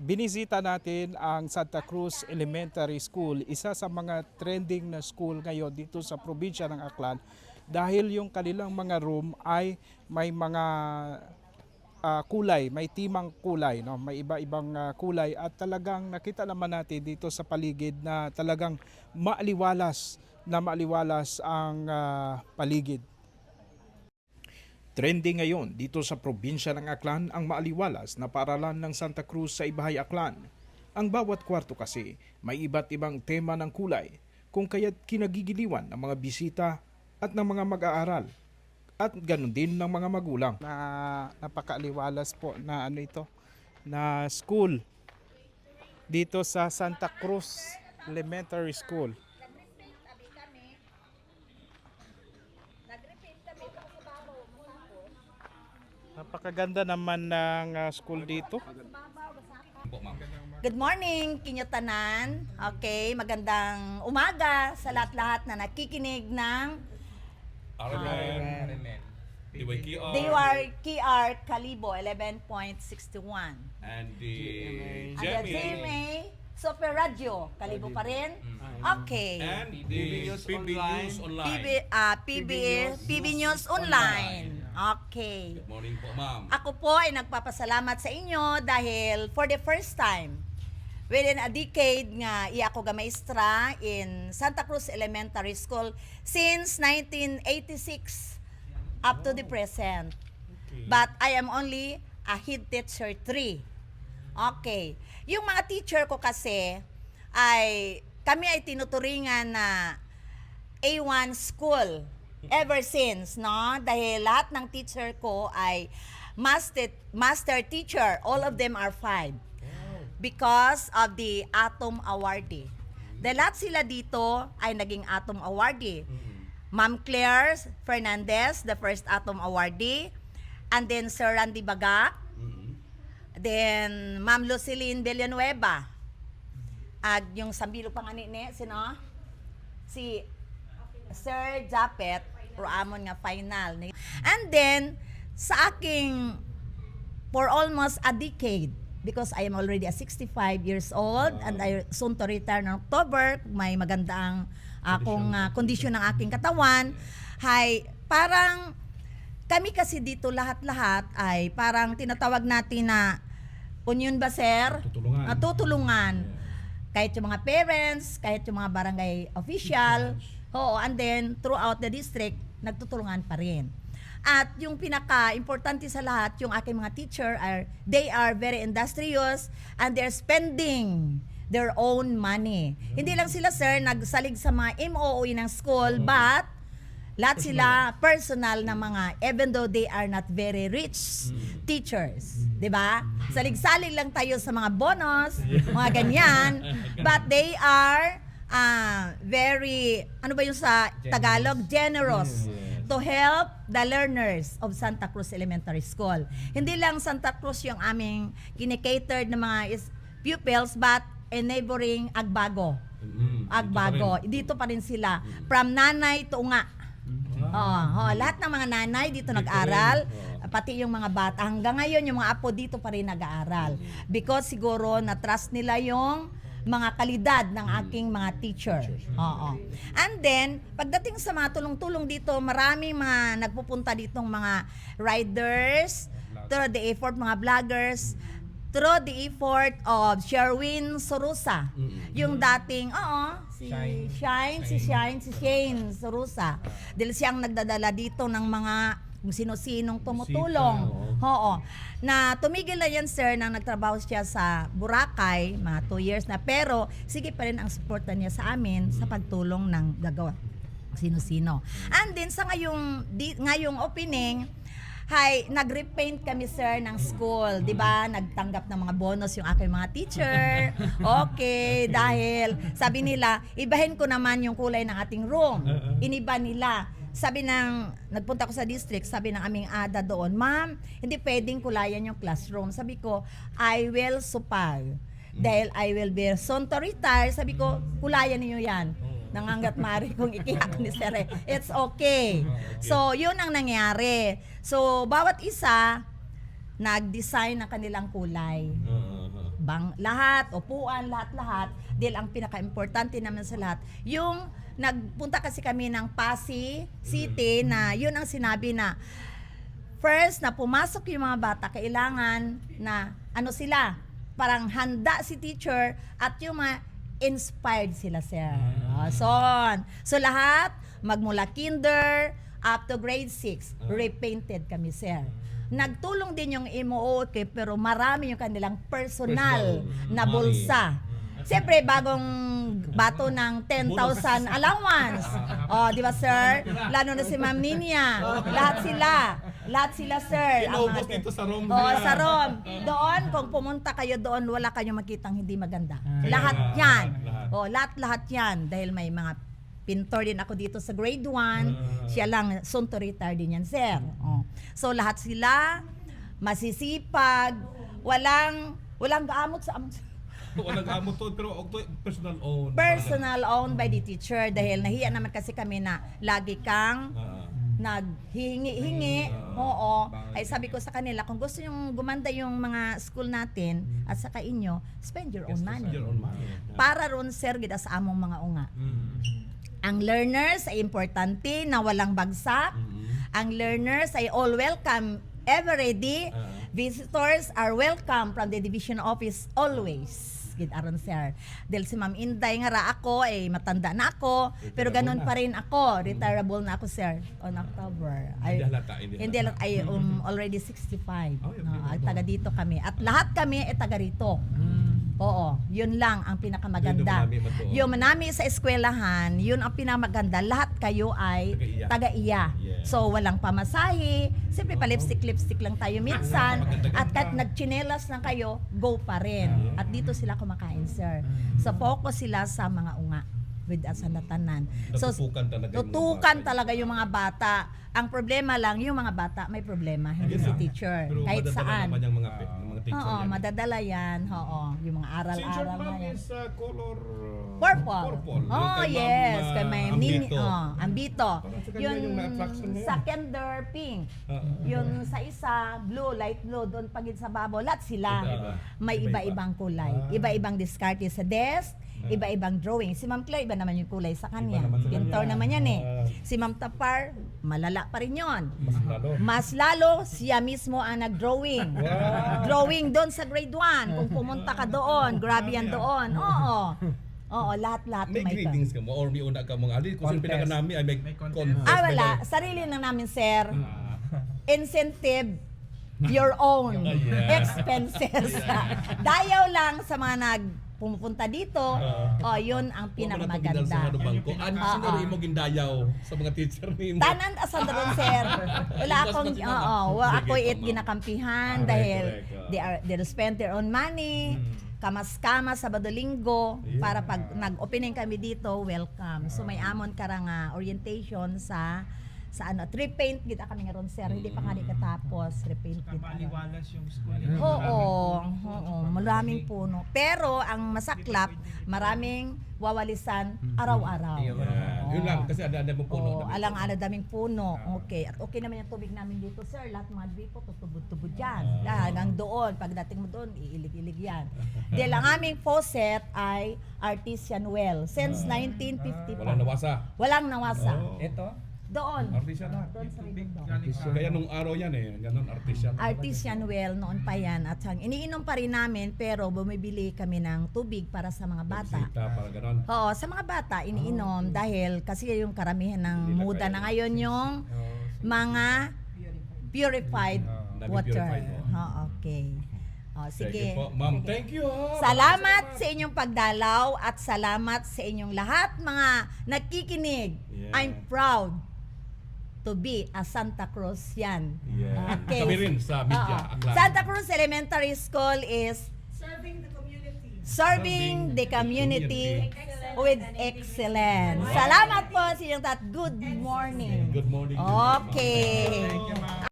Binisita natin ang Santa Cruz Elementary School, isa sa mga trending na school ngayon dito sa probinsya ng Aklan dahil yung kanilang mga room ay may mga kulay, may timang kulay, no? May iba-ibang kulay at talagang nakita naman natin dito sa paligid na talagang maaliwalas ang paligid. Trending ngayon dito sa probinsya ng Aklan ang maaliwalas na paaralan ng Santa Cruz sa Ibahay, Aklan. Ang bawat kwarto kasi may iba't ibang tema ng kulay kung kaya't kinagigiliwan ng mga bisita at ng mga mag-aaral at ganun din ng mga magulang. Napakaaliwalas po na na school dito sa Santa Cruz Elementary School. Napakaganda naman ng school dito. Good morning, Kinyatanan. Okay, magandang umaga sa lahat-lahat na nakikinig ng DYKR Kalibo 11.61. And the Ang GMA Super Radio, Kalibo pa rin. Okay. and the PB News Online. PB News Online. Okay. Good morning po, ma'am. Ako po ay nagpapasalamat sa inyo dahil for the first time within a decade nga iya ako gamaestra in Santa Cruz Elementary School since 1986 up to the present. But I am only a head teacher 3. Okay. Yung mga teacher ko kasi kami ay tinuturingan na A1 school ever since, no? Dahil lahat ng teacher ko ay master teacher. All of them are 5. Because of the Atom Awardee. Dahil lahat sila dito ay naging Atom Awardee. Ma'am Claire Fernandez, the first Atom Awardee. And then Sir Randy Baga. Then Ma'am Luceline Villanueva. At yung sambilo pa nga ni sino? Si Sir Japet, Roamon nga final. And then, sa aking, for almost a decade, because I am already a 65 years old, and I soon to retire in October, may maganda ang akong kondisyon ng aking katawan, parang, kami kasi dito lahat-lahat ay parang tinatawag natin na, union ba sir? Tutulungan. Kahit yung mga parents, kahit yung mga barangay official, oo, and then throughout the district, nagtutulungan pa rin. At yung pinaka-importante sa lahat, yung aking mga teacher, they are very industrious and they're spending their own money. Hindi lang sila, sir, nagsalig sa mga MOOE ng school, but lahat sila personal na mga, even though they are not very rich teachers. Diba? Salig-salig lang tayo sa mga bonus, mga ganyan, but they are very, ano ba yung sa Tagalog? Generous to help the learners of Santa Cruz Elementary School. Hindi lang Santa Cruz yung aming kinikatered na mga pupils, but in neighboring Agbago. Agbago. Dito pa rin sila. From nanay to unga. Lahat ng mga nanay dito nag-aral, pati yung mga bata. Hanggang ngayon, yung mga apo dito pa rin nag-aaral. Because siguro na-trust nila yung mga kalidad ng aking mga teacher. And then, pagdating sa mga tulong-tulong dito, maraming mga nagpupunta ditong mga riders, through the effort, mga vloggers, through the effort of Sherwin Sorusa. Yung dating, si Shane Sorusa. Dahil siyang nagdadala dito ng mga kung sino-sinong tumutulong. Na tumigil na yan, sir, nang nagtrabaho siya sa Boracay, mga 2 years na. Pero, sige pa rin ang suporta niya sa amin sa pagtulong ng gagawa. Sino-sino. And then, sa ngayong opening, nag-repaint kami, sir, ng school. Diba? Nagtanggap ng mga bonus yung aking mga teacher. Okay, dahil sabi nila, ibahin ko naman yung kulay ng ating room. Iniba nila. Sabi nagpunta ko sa district, sabi ng aming ADA doon, ma'am, hindi pwedeng kulayan yung classroom. Sabi ko, I will supal. Dahil I will be soon to retire, sabi ko, kulayan niyo yan. Nangangat mari kung ikiyak ni Sir. It's okay. So, yun ang nangyari. So, bawat isa, nag-design ng kanilang kulay. lahat, upuan, lahat-lahat. Dahil ang pinaka-importante naman sa lahat, yung nagpunta kasi kami ng Pasig City na yun ang sinabi na first na pumasok yung mga bata, kailangan na ano sila, parang handa si teacher at yung mga inspired sila, sir. So lahat, magmula kinder up to grade 6, repainted kami, sir. Nagtulong din yung MOOK, pero marami yung kanilang personal na bulsa. Siyempre, bagong bato ng 10,000 allowance. Di ba, sir? Lalo na si Ma'am Ninya. Lahat sila, sir. Inaubos dito sa room. Sa room. Doon, kung pumunta kayo doon, wala kayong makitang hindi maganda. Lahat yan. Lahat yan. Dahil may mga pintor din ako dito sa grade 1. Siya lang, soon to retire din yan, sir. So, lahat sila, masisipag, walang gaamot sa Walang gamot to, pero personal owned. personal owned by the teacher dahil nahiya naman kasi kami na lagi kang naghihingi. Oo. Ay sabi ko sa kanila, kung gusto yung gumanda yung mga school natin at saka inyo, spend your own money. Para ron, sir, gida sa among mga unga. Ang learners ay importante na walang bagsak. Ang learners ay all welcome, ever ready. Visitors are welcome from the division office always. Gid aron, sir. Dahil si Ma'am Inday nga ra ako ay matanda na ako, pero ganun pa rin ako. Retirable na ako, sir, on October. Hindi halata, ay already 65. Taga dito kami. At lahat kami ay taga rito. Oo, yun lang ang pinakamaganda. Yung manami sa eskwelahan, yun ang pinakamaganda. Lahat kayo ay taga-iya. So, walang pamasahe. Siyempre, pa-lipstick lang tayo minsan. At kahit nagchinelas na kayo, go pa rin. At dito sila kumakain, sir. So, focus sila sa mga unga with us sa natanan. So, tutukan talaga yung mga bata. Ang problema lang, yung mga bata may problema, hindi si teacher. Pero Kahit saan. Naman yung mga teacher Oo, yan. madadala yan. Oo, yung mga Si Teacher aral-aral na Ma'am yan. is color Purple. Yung kay Yes. Ma'am, Kay may Ambito. ambito. Parang sa kanya Yun yung na-attraction ngayon. sa kinder pink. Yun sa isa, blue, light blue. Doon pagid sa babo, lahat sila. Iba-iba. May iba-ibang kulay. Iba-ibang diskarte sa desk. Iba-ibang drawing. Si Ma'am Claire, iba naman yung kulay sa kanya. naman sa Pintor kanya. naman yan eh. Si Ma'am Tapar, malala pa rin yun. Mas lalo. Mas lalo, siya mismo ang nag-drawing. Drawing doon sa grade 1. Kung pumunta ka doon, grabe yan doon. Oo, lahat-lahat May may greetings ka mo or may una ka mong ali. Kung sino pinaka namin ay may contest. wala. Sarili lang namin, sir. Incentive, your own expenses. Dayaw lang sa mga pumupunta dito. Yun ang Pinakamaganda. pinakamaganda. Sa ano bangko. Ano sino rin mo gindayaw sa mga teacher ni mo? Tanan asan doon, sir. Wala akong ako Sige, it ma'am. ginakampihan Correct, dahil correct. they spend their own money. Kamas-kamas Sabado Linggo para pag nag-opening kami dito, welcome. So may amon karang orientation sa repaint kita kami nga ron, sir. Hindi pa kami katapos repaint kita. Maliwalas yung school. Oo, maraming puno. Pero ang masaklap, maraming wawalisan araw-araw. Yun lang kasi ada mo puno. Alang-ala daming puno. Okay. At okay naman yung tubig namin dito, sir. Lahat mga gripo, tutubod-tubod yan. Hanggang doon. Pagdating mo doon, iilig-ilig yan. Dahil ang aming faucet ay artesian well. Since 1950 pa. Wala nawasa. Walang nawasa. Ito? Doon. Artisan na. Doon sa ribon. Kaya nung araw yan ganon artisan. Artesian well noon pa yan. At iniinom pa rin namin pero bumibili kami ng tubig para sa mga bata. Sita para ganon. Oo, sa mga bata iniinom dahil kasi yung karamihan ng muda na ngayon yung mga purified water. Purified. Okay. Sige. Po. Ma'am, thank you. Salamat sa inyong pagdalaw at salamat sa inyong lahat mga nakikinig. Yeah. I'm proud to be a Santa Cruz yan. Yeah. Okay. Kami rin sa media. Aklan. Santa Cruz Elementary School is serving the community with excellence. Salamat po sa inyong tat. Good morning. Good morning. Okay.